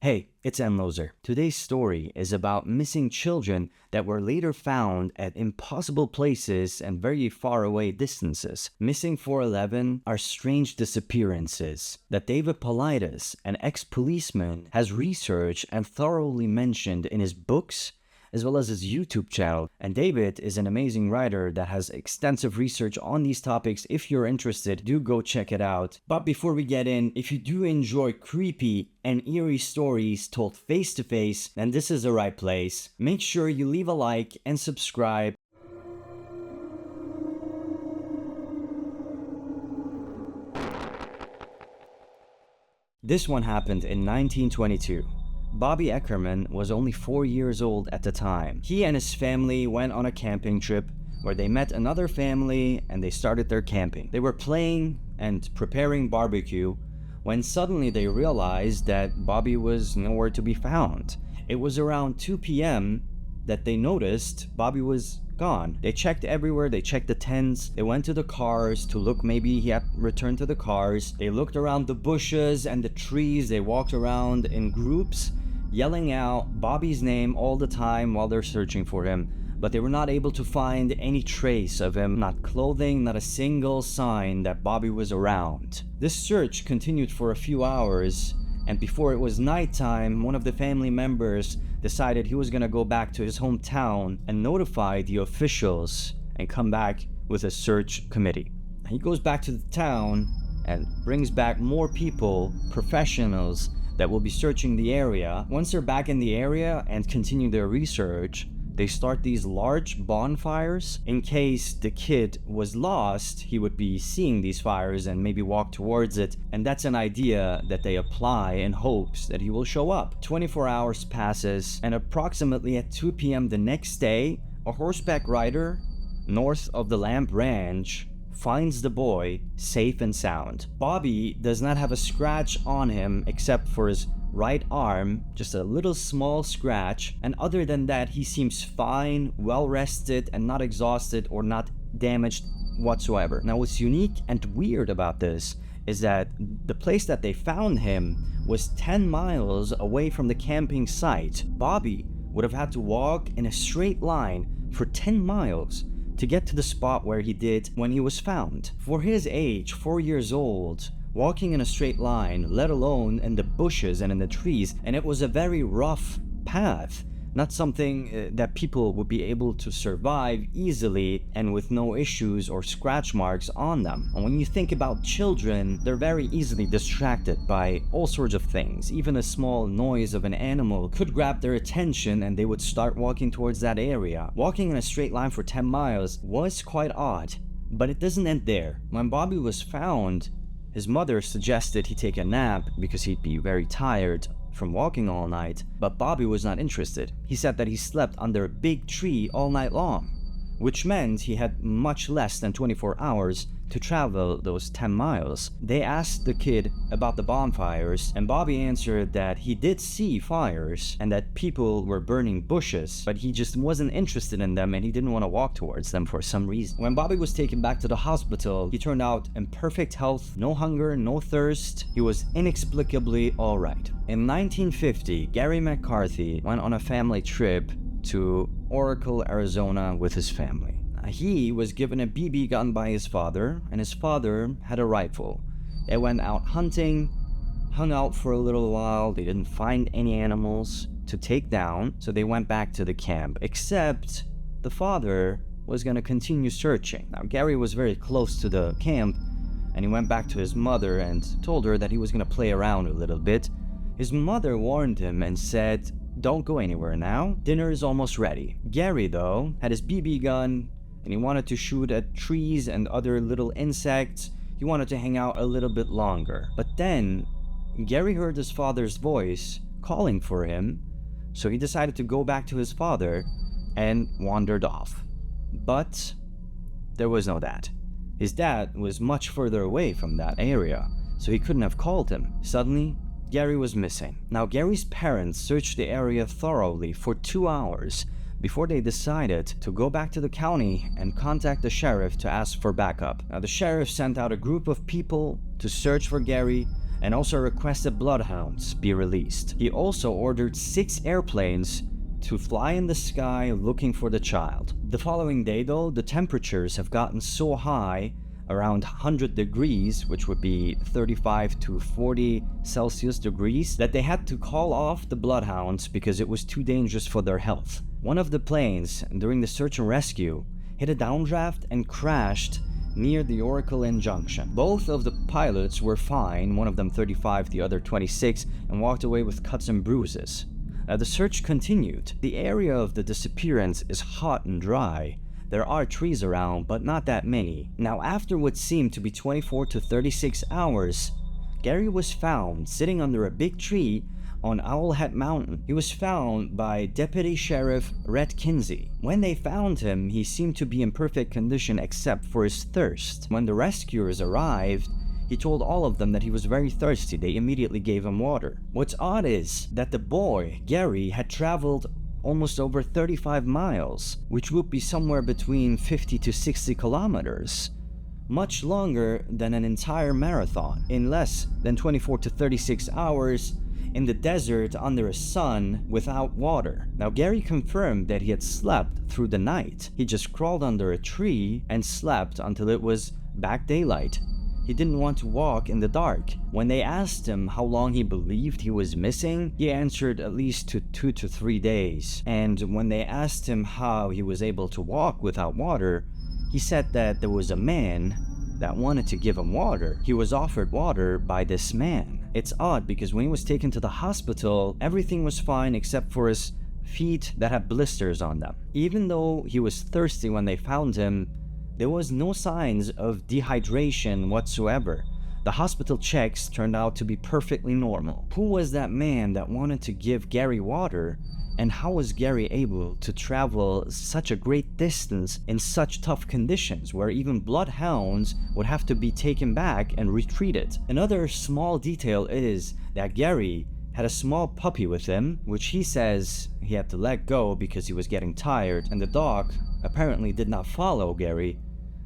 Hey, it's Loser. Today's story is about missing children that were later found at impossible places and very far away distances. Missing 411 are strange disappearances that David Pualides, an ex-policeman, has researched and thoroughly mentioned in his books as well as his YouTube channel. And David is an amazing writer that has extensive research on these topics. If you're interested, do go check it out. But before we get in, if you do enjoy creepy and eerie stories told face to face, then this is the right place. Make sure you leave a like and subscribe. This one happened in 1922. Bobby Eckerman was only 4 years old at the time. He and his family went on a camping trip where they met another family and they started their camping. They were playing and preparing barbecue when suddenly they realized that Bobby was nowhere to be found. It was around 2 p.m. that they noticed Bobby was gone. They checked everywhere. They checked the tents. They went to the cars to look, maybe he had returned to the cars. They looked around the bushes and the trees. They walked around in groups, yelling out Bobby's name all the time while they're searching for him. But they were not able to find any trace of him, not clothing, not a single sign that Bobby was around. This search continued for a few hours, and before it was nighttime, one of the family members decided he was gonna go back to his hometown and notify the officials and come back with a search committee. He goes back to the town and brings back more people, professionals that will be searching the area. Once they're back in the area and continue their research, they start these large bonfires. In case the kid was lost, he would be seeing these fires and maybe walk towards it. And that's an idea that they apply in hopes that he will show up. 24 hours passes, and approximately at 2 p.m. the next day, a horseback rider north of the Lamp Ranch finds the boy safe and sound. Bobby does not have a scratch on him except for his right arm, just a little small scratch, and other than that he seems fine, well rested, and not exhausted or not damaged whatsoever. Now what's unique and weird about this is that the place that they found him was 10 miles away from the camping site. Bobby would have had to walk in a straight line for 10 miles to get to the spot where he did when he was found. For his age, 4 years old, walking in a straight line, let alone in the bushes and in the trees, and it was a very rough path, not something that people would be able to survive easily and with no issues or scratch marks on them. And when you think about children, they're very easily distracted by all sorts of things. Even a small noise of an animal could grab their attention and they would start walking towards that area. Walking in a straight line for 10 miles was quite odd, but it doesn't end there. When Bobby was found, his mother suggested he take a nap because he'd be very tired from walking all night, but Bobby was not interested. He said that he slept under a big tree all night long, which meant he had much less than 24 hours to travel those 10 miles. They asked the kid about the bonfires, and Bobby answered that he did see fires and that people were burning bushes, but he just wasn't interested in them and he didn't want to walk towards them for some reason. When Bobby was taken back to the hospital, he turned out in perfect health, no hunger, no thirst. He was inexplicably all right. In 1950, Gary McCarthy went on a family trip to Oracle, Arizona with his family. He was given a BB gun by his father, and his father had a rifle. They went out hunting, hung out for a little while. They didn't find any animals to take down, so they went back to the camp, except the father was going to continue searching. Now, Gary was very close to the camp, and he went back to his mother and told her that he was going to play around a little bit. His mother warned him and said, "Don't go anywhere now. Dinner is almost ready." Gary, though, had his BB gun, and he wanted to shoot at trees and other little insects. He wanted to hang out a little bit longer. But then, Gary heard his father's voice calling for him, so he decided to go back to his father and wandered off. But there was no dad. His dad was much further away from that area, so he couldn't have called him. Suddenly, Gary was missing. Now, Gary's parents searched the area thoroughly for 2 hours before they decided to go back to the county and contact the sheriff to ask for backup. Now, the sheriff sent out a group of people to search for Gary, and also requested bloodhounds be released. He also ordered 6 airplanes to fly in the sky looking for the child. The following day though, the temperatures have gotten so high, around 100 degrees, which would be 35 to 40 Celsius degrees, that they had to call off the bloodhounds because it was too dangerous for their health. One of the planes, during the search and rescue, hit a downdraft and crashed near the Oracle Inn Junction. Both of the pilots were fine, one of them 35, the other 26, and walked away with cuts and bruises. The search continued. The area of the disappearance is hot and dry. There are trees around, but not that many. Now, after what seemed to be 24 to 36 hours, Gary was found sitting under a big tree on Owlhead Mountain. He was found by Deputy Sheriff Rhett Kinsey. When they found him, he seemed to be in perfect condition except for his thirst. When the rescuers arrived, he told all of them that he was very thirsty. They immediately gave him water. What's odd is that the boy, Gary, had traveled almost over 35 miles, which would be somewhere between 50 to 60 kilometers. Much longer than an entire marathon, in less than 24 to 36 hours, in the desert under a sun without water. Now, Gary confirmed that he had slept through the night. He just crawled under a tree and slept until it was back daylight. He didn't want to walk in the dark. When they asked him how long he believed he was missing, he answered at least 2 to 3 days. And when they asked him how he was able to walk without water, he said that there was a man that wanted to give him water. He was offered water by this man. It's odd because when he was taken to the hospital, everything was fine except for his feet that had blisters on them. Even though he was thirsty when they found him, there was no signs of dehydration whatsoever. The hospital checks turned out to be perfectly normal. Who was that man that wanted to give Gary water? And how was Gary able to travel such a great distance in such tough conditions where even bloodhounds would have to be taken back and retreated? Another small detail is that Gary had a small puppy with him, which he says he had to let go because he was getting tired, and the dog apparently did not follow Gary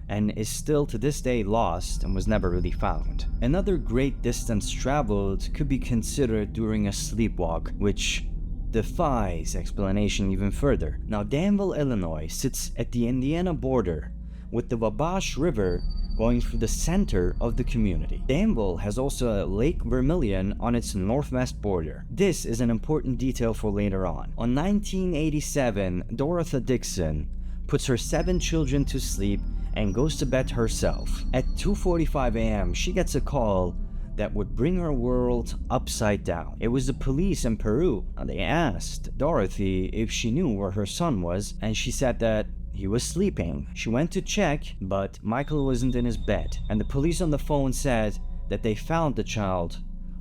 and is still to this day lost and was never really found. Another great distance traveled could be considered during a sleepwalk, which defies explanation even further. Now, Danville, Illinois sits at the Indiana border with the Wabash River going through the center of the community. Danville has also a Lake Vermilion on its northwest border. This is an important detail for later on. On 1987, Dorothy Dixon puts her 7 children to sleep and goes to bed herself. At 2:45 a.m., she gets a call that would bring her world upside down. It was the police in Peru, and they asked Dorothy if she knew where her son was, and she said that he was sleeping. She went to check, but Michael wasn't in his bed, and the police on the phone said that they found the child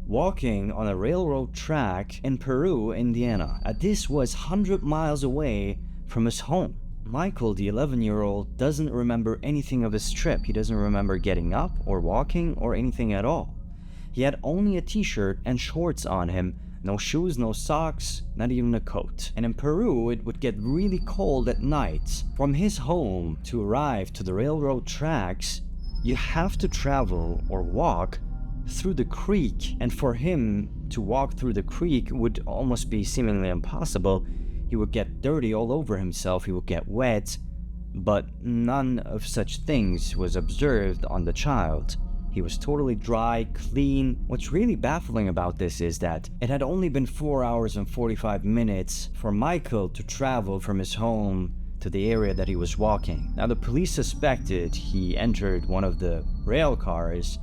walking on a railroad track in Peru, Indiana. This was 100 miles away from his home. Michael, the 11-year-old, doesn't remember anything of his trip. He doesn't remember getting up or walking or anything at all. He had only a t-shirt and shorts on him, no shoes, no socks, not even a coat. And in Peru, it would get really cold at night. From his home to arrive to the railroad tracks, you have to travel or walk through the creek. And for him to walk through the creek would almost be seemingly impossible. He would get dirty all over himself, he would get wet, but none of such things was observed on the child. He was totally dry, clean. What's really baffling about this is that it had only been 4 hours and 45 minutes for Michael to travel from his home to the area that he was walking. Now, the police suspected he entered one of the rail cars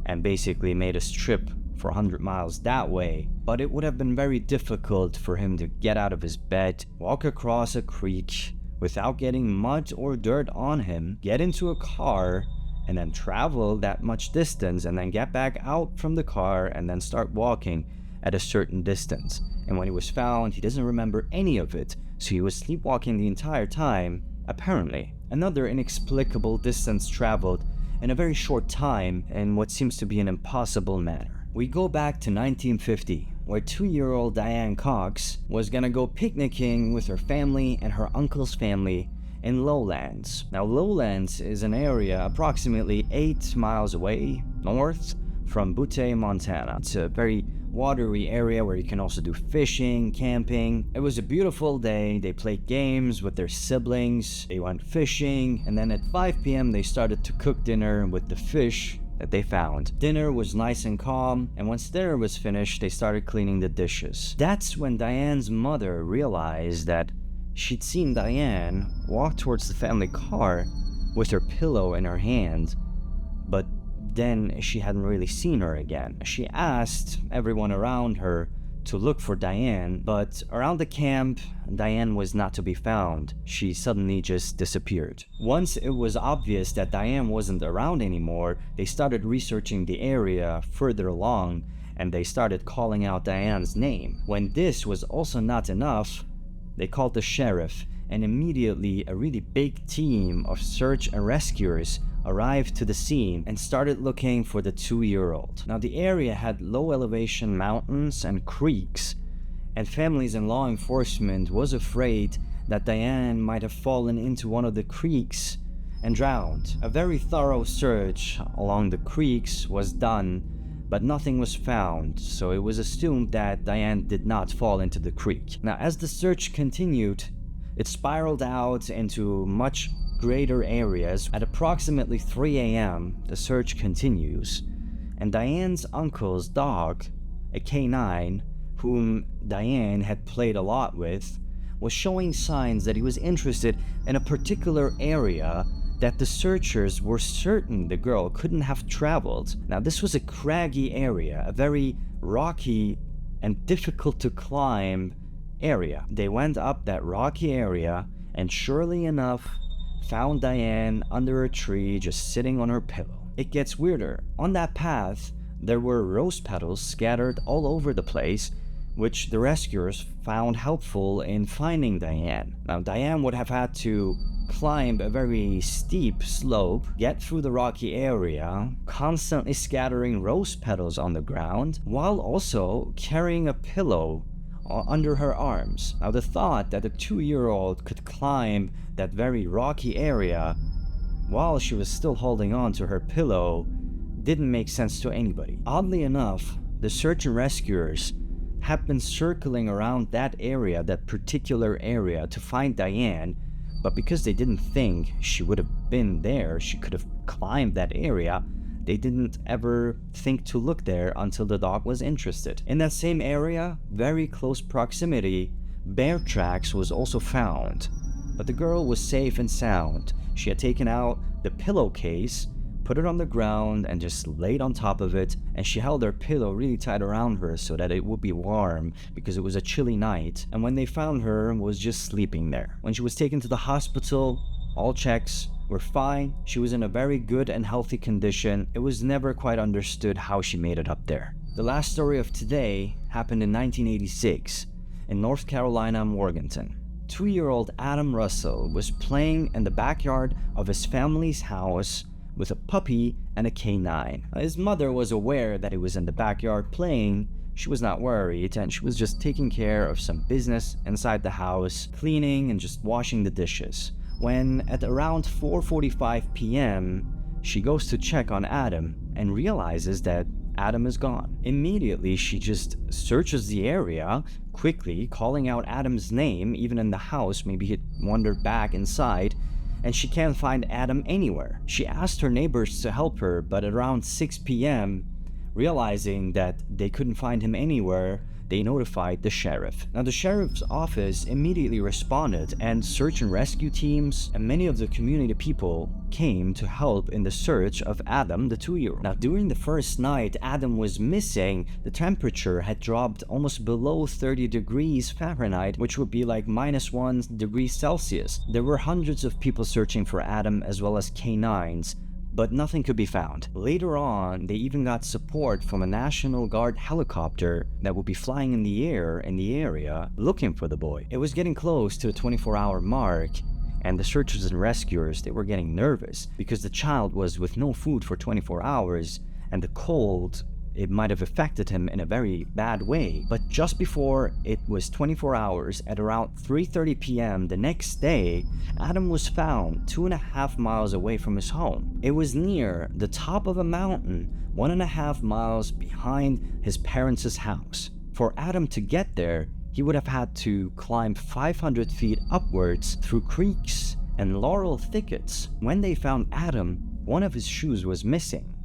and basically made a trip for 100 miles that way, but it would have been very difficult for him to get out of his bed, walk across a creek without getting mud or dirt on him, get into a car, and then travel that much distance and then get back out from the car and then start walking at a certain distance. And when he was found, he doesn't remember any of it, so he was sleepwalking the entire time, apparently. Another inexplicable distance traveled in a very short time in what seems to be an impossible manner. We go back to 1950, where 2-year-old Diane Cox was gonna go picnicking with her family and her uncle's family in Lowlands. Now, Lowlands is an area approximately 8 miles away north from Butte, Montana. It's a very watery area where you can also do fishing, camping. It was a beautiful day. They played games with their siblings, they went fishing, and then at 5 p.m. they started to cook dinner with the fish that they found. Dinner was nice and calm, and once dinner was finished, they started cleaning the dishes. That's when Diane's mother realized that she'd seen Diane walk towards the family car with her pillow in her hand, but then she hadn't really seen her again. She asked everyone around her to look for Diane, but around the camp, Diane was not to be found. She suddenly just disappeared. Once it was obvious that Diane wasn't around anymore, they started researching the area further along, and they started calling out Diane's name. When this was also not enough, they called the sheriff, and immediately a really big team of search and rescuers arrived to the scene and started looking for the 2-year-old. Now, the area had low elevation mountains and creeks, and families and law enforcement was afraid that Diane might have fallen into one of the creeks and drowned. A very thorough search along the creeks was done, but nothing was found, so it was assumed that Diane did not fall into the creek. Now, as the search continued, it spiraled out into much greater areas. At approximately 3 a.m., the search continues, and Diane's uncle's dog, a canine, whom Diane had played a lot with, was showing signs that he was interested in a particular area that the searchers were certain the girl couldn't have traveled. Now, this was a craggy area, a very rocky and difficult to climb area. They went up that rocky area and surely enough found Diane under a tree just sitting on her pillow. It gets weirder. On that path, there were rose petals scattered all over the place, which the rescuers found helpful in finding Diane. Now, Diane would have had to climb a very steep slope, get through the rocky area, constantly scattering rose petals on the ground, while also carrying a pillow under her arms. Now, the thought that a 2-year-old could climb that very rocky area while she was still holding on to her pillow didn't make sense to anybody. Oddly enough, the search and rescuers have been circling around that area, that particular area, to find Diane, but because they didn't think she would have been there, she could have climbed that area, they didn't ever think to look there until the dog was interested. In that same area, very close proximity, bear tracks was also found, but the girl was safe and sound. She had taken out the pillowcase, put it on the ground, and just laid on top of it, and she held her pillow really tight around her so that it would be warm because it was a chilly night, and when they found her, was just sleeping there. When she was taken to the hospital, all checks were fine. She was in a very good and healthy condition. It was never quite understood how she made it up there. The last story of today happened in 1986 in North Carolina, Morganton. 2-year-old Adam Russell was playing in the backyard of his family's house with a puppy and a canine. His mother was aware that he was in the backyard playing. She was not worried, and she was just taking care of some business inside the house, cleaning and just washing the dishes. When at around 4:45 p.m., she goes to check on Adam and realizes that Adam is gone. Immediately, she just searches the area, quickly calling out Adam's name, even in the house. Maybe he'd wandered back inside, and she can't find Adam anywhere. She asked her neighbors to help her, but at around 6 p.m., realizing that they couldn't find him anywhere, they notified the sheriff. Now, the sheriff's office immediately responded, and search and rescue teams and many of the community people came to help in the search of Adam, the 2-year-old. Now, during the first night Adam was missing, the temperature had dropped almost below 30 degrees Fahrenheit, which would be like -1 degree Celsius. There were hundreds of people searching for Adam as well as canines, but nothing could be found. Later on, they even got support from a National Guard helicopter that would be flying in the air in the area looking for the boy. It was getting close to the 24-hour mark, and the searchers and rescuers, they were getting nervous because the child was with no food for 24 hours, and the cold it might have affected him in a very bad way. But just before it was 24 hours, at around 3:30 p.m. the next day, Adam was found 2.5 miles away from his home. It was near the top of a mountain 1.5 miles behind his parents' house. For Adam to get there, he would have had to climb 500 feet upwards through creeks and laurel thickets. When they found Adam, one of his shoes was missing,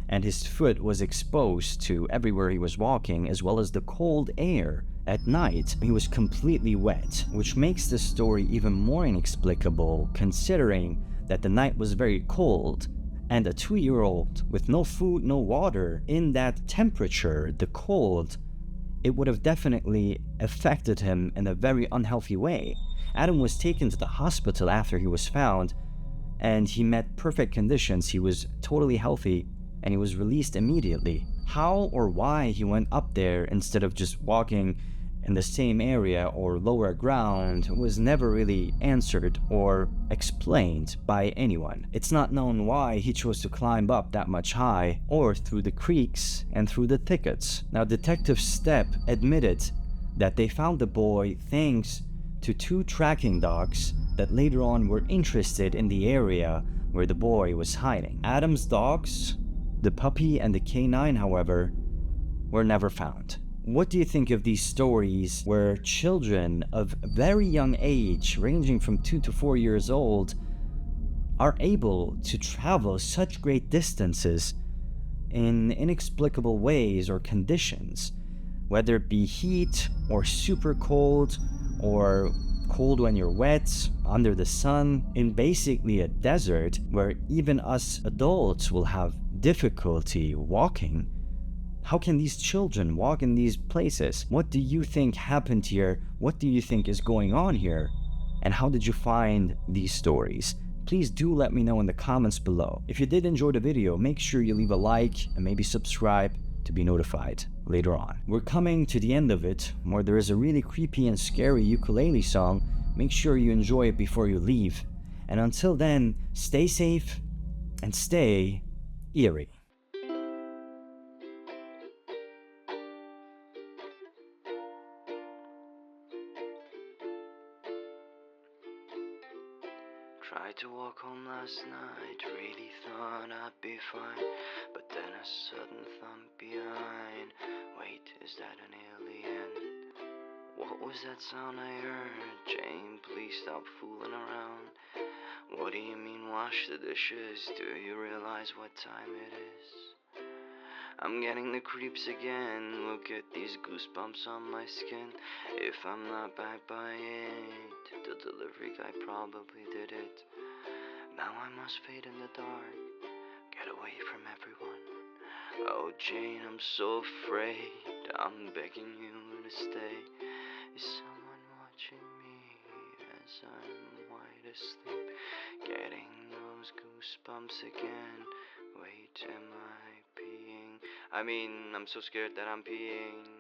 and his foot was exposed to everywhere he was walking, as well as the cold air. At night, he was completely wet, which makes this story even more inexplicable considering that the night was very cold, and a 2-year-old with no food, no water, in that temperature, the cold, it would have definitely affected him in a very unhealthy way. Adam was taken to the hospital after he was found, and he met perfect conditions. He was totally healthy, and he was released immediately. How or why he went up there instead of just walking in the same area or lower ground was never really answered or explained by anyone. It's not known why he chose to climb up that much high or through the creeks and through the thickets. Now, Detective Stepp admitted that they found the boy thanks to 2 tracking dogs that later on were interested in the area where the boy was hiding. Adam's dogs, the puppy and the canine, however, were never found. What do you think of these stories where children of very young age, ranging from 2 to 4 years old, are able to travel such great distances in inexplicable ways or conditions, whether it be heat or super cold or cold when you're wet, under the sun, in basically a desert where even us adults will have difficulty walking? How can these children walk in these places? What do you think happened here? What do you think is going on here? And how did you find these stories? Please do let me know in the comments below. If you did enjoy the video, make sure you leave a like and maybe subscribe to be notified later on. We're coming to the end of it, where there is a really creepy and scary ukulele song. Make sure you enjoy it before you leave. And until then, stay safe and stay eerie. Tried to walk home last night, really thought I'd be fine, but then a sudden thump behind. Wait, is that an alien? What was that sound I heard? Jane, please stop fooling around. What do you mean wash the dishes? Do you realize what time it is? I'm getting the creeps again. Look at these goosebumps on my skin. If I'm not back by 8, the delivery guy probably did it. Now I must fade in the dark, get away from everyone. Oh Jane, I'm so afraid. I'm begging you to stay. Is someone watching me as I'm wide asleep? Getting those goosebumps again. Wait, am I peeing? I'm so scared that I'm peeing.